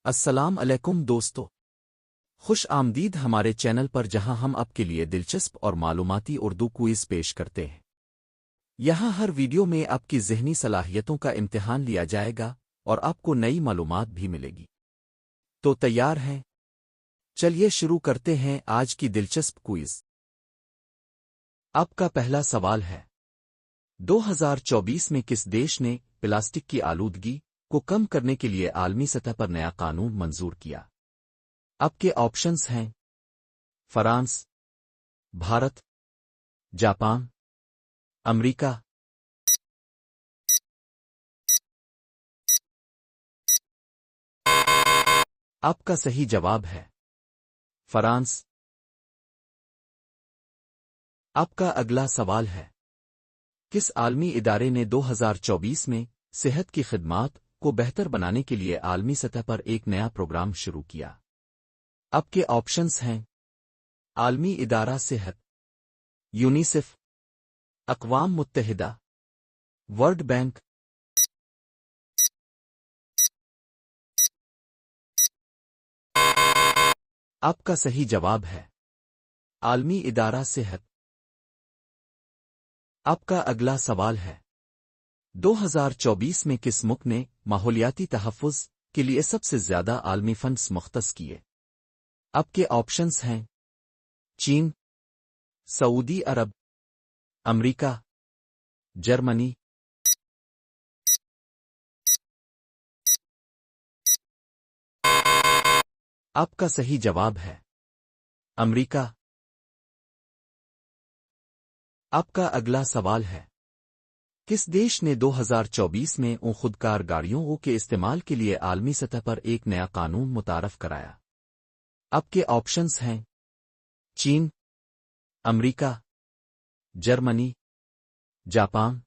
السلام علیکم دوستو، خوش آمدید ہمارے چینل پر جہاں ہم آپ کے لیے دلچسپ اور معلوماتی اردو کوئز پیش کرتے ہیں۔ یہاں ہر ویڈیو میں آپ کی ذہنی صلاحیتوں کا امتحان لیا جائے گا اور آپ کو نئی معلومات بھی ملے گی۔ تو تیار ہیں؟ چلیے شروع کرتے ہیں آج کی دلچسپ کوئز۔ آپ کا پہلا سوال ہے، 2024 میں کس دیش نے پلاسٹک کی آلودگی کو کم کرنے کے لیے عالمی سطح پر نیا قانون منظور کیا؟ آپ کے آپشنز ہیں: فرانس، بھارت، جاپان، امریکہ۔ آپ کا صحیح جواب ہے فرانس۔ آپ کا اگلا سوال ہے، کس عالمی ادارے نے 2024 میں صحت کی خدمات کو بہتر بنانے کے لیے عالمی سطح پر ایک نیا پروگرام شروع کیا؟ آپ کے آپشنز ہیں: عالمی ادارہ صحت، یونیسیف، اقوام متحدہ، ورلڈ بینک۔ آپ کا صحیح جواب ہے عالمی ادارہ صحت۔ آپ کا اگلا سوال ہے، 2024 میں کس ملک نے ماحولیاتی تحفظ کے لیے سب سے زیادہ عالمی فنڈز مختص کیے؟ آپ کے آپشنز ہیں: چین، سعودی عرب، امریکہ، جرمنی۔ آپ کا صحیح جواب ہے امریکہ۔ آپ کا اگلا سوال ہے، کس دیش نے 2024 میں خودکار گاڑیوں کے استعمال کے لیے عالمی سطح پر ایک نیا قانون متعارف کرایا؟ آپ کے آپشنز ہیں: چین، امریکہ، جرمنی، جاپان۔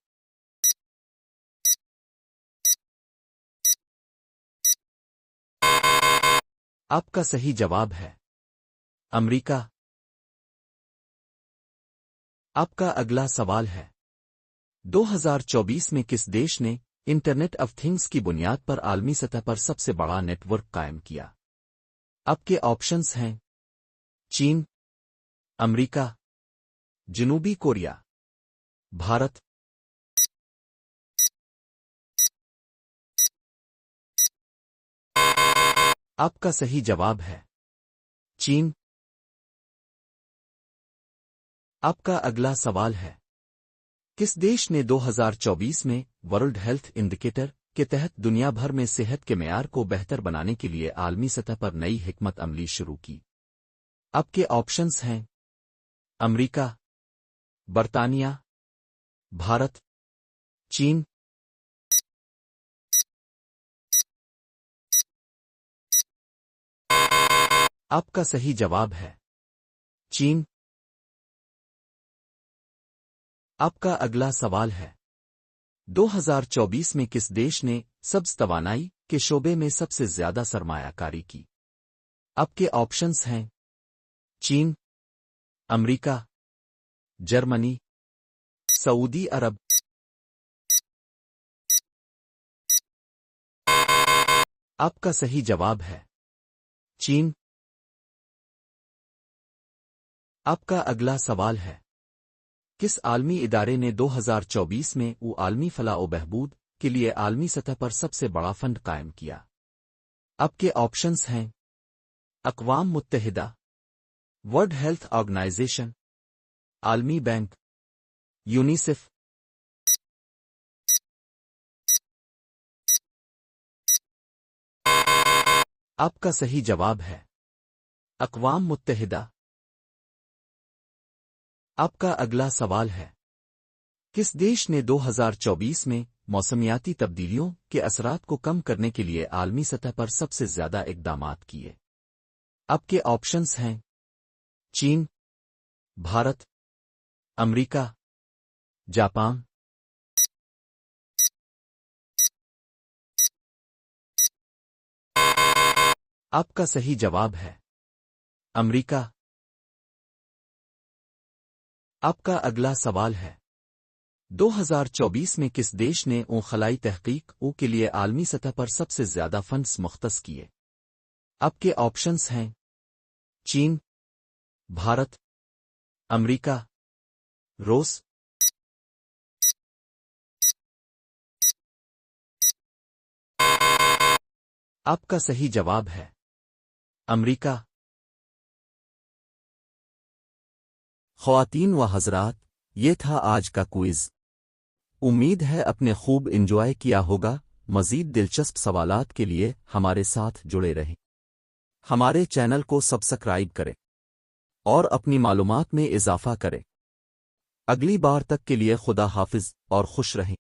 آپ کا صحیح جواب ہے امریکہ۔ آپ کا اگلا سوال ہے، 2024 میں کس دیش نے انٹرنیٹ آف تھنگز کی بنیاد پر عالمی سطح پر سب سے بڑا نیٹ ورک قائم کیا؟ آپ کے آپشنز ہیں: چین، امریکہ، جنوبی کوریا، بھارت۔ آپ کا صحیح جواب ہے چین۔ آپ کا اگلا سوال ہے، کس دیش نے 2024 میں ورلڈ ہیلتھ انڈیکیٹر کے تحت دنیا بھر میں صحت کے معیار کو بہتر بنانے کے لیے عالمی سطح پر نئی حکمت عملی شروع کی؟ آپ کے آپشنز ہیں: امریکہ، برطانیہ، بھارت، چین۔ آپ کا صحیح جواب ہے چین۔ آپ کا اگلا سوال ہے، 2024 میں کس دیش نے سبز توانائی کے شعبے میں سب سے زیادہ سرمایہ کاری کی؟ آپ کے آپشنز ہیں: چین، امریکہ، جرمنی، سعودی عرب۔ آپ کا صحیح جواب ہے چین۔ آپ کا اگلا سوال ہے، کس عالمی ادارے نے 2024 میں عالمی فلاح و بہبود کے لیے عالمی سطح پر سب سے بڑا فنڈ قائم کیا؟ آپ کے آپشنز ہیں: اقوام متحدہ، ورلڈ ہیلتھ آرگنائزیشن، عالمی بینک، یونیسیف۔ آپ کا صحیح جواب ہے اقوام متحدہ۔ آپ کا اگلا سوال ہے، کس دیش نے 2024 میں موسمیاتی تبدیلیوں کے اثرات کو کم کرنے کے لیے عالمی سطح پر سب سے زیادہ اقدامات کیے؟ آپ کے آپشنز ہیں: چین، بھارت، امریکہ، جاپان۔ آپ کا صحیح جواب ہے امریکہ۔ آپ کا اگلا سوال ہے، 2024 میں کس دیش نے خلائی تحقیق کے لیے عالمی سطح پر سب سے زیادہ فنڈز مختص کیے؟ آپ کے آپشنز ہیں چین، بھارت، امریکہ، روس۔ آپ کا صحیح جواب ہے امریکہ۔ خواتین و حضرات، یہ تھا آج کا کوئز۔ امید ہے اپنے خوب انجوائے کیا ہوگا۔ مزید دلچسپ سوالات کے لیے ہمارے ساتھ جڑے رہیں۔ ہمارے چینل کو سبسکرائب کریں اور اپنی معلومات میں اضافہ کریں۔ اگلی بار تک کے لیے خدا حافظ اور خوش رہیں۔